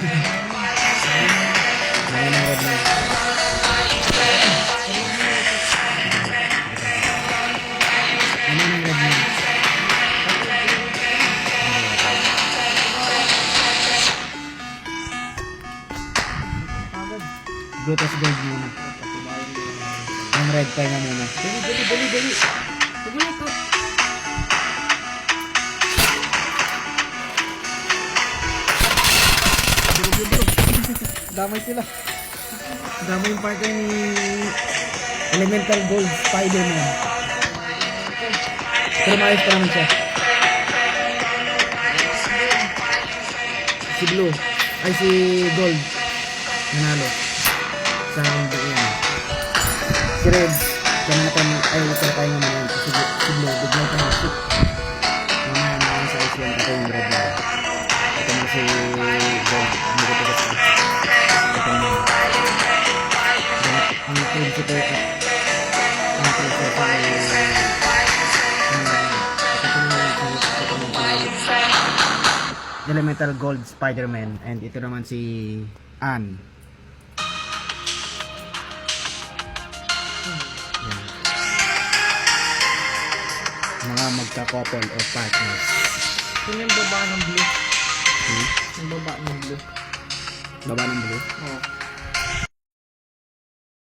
Ano na red na. Ano na red na. Brutus gold muna. Ang red pa nga muna. Dali. Huwag mo ito. Durog. Damay sila. Damay yung partner ni Elemental Gold Spider-Man. Pero maayos pa naman siya. Si Blue. Ay si Gold. Nanalo. Sa hindi yan. Si Red. Kaya natin ay wala tayo naman yan. Si Blue. Bigla ka na shoot. Mamaya naman sa ice yan. Ito yung Red na. Ito na si Gold. Hindi ko ito. Ito na. Ang principal ka. Ang principal ay Elemental Gold Spider-Man, and ito naman si Ann. Yan. Mga magka-couple or partners. Sino yung baba ng blue? Hmm? Yung baba ng blue? Baba ng blue. Oo.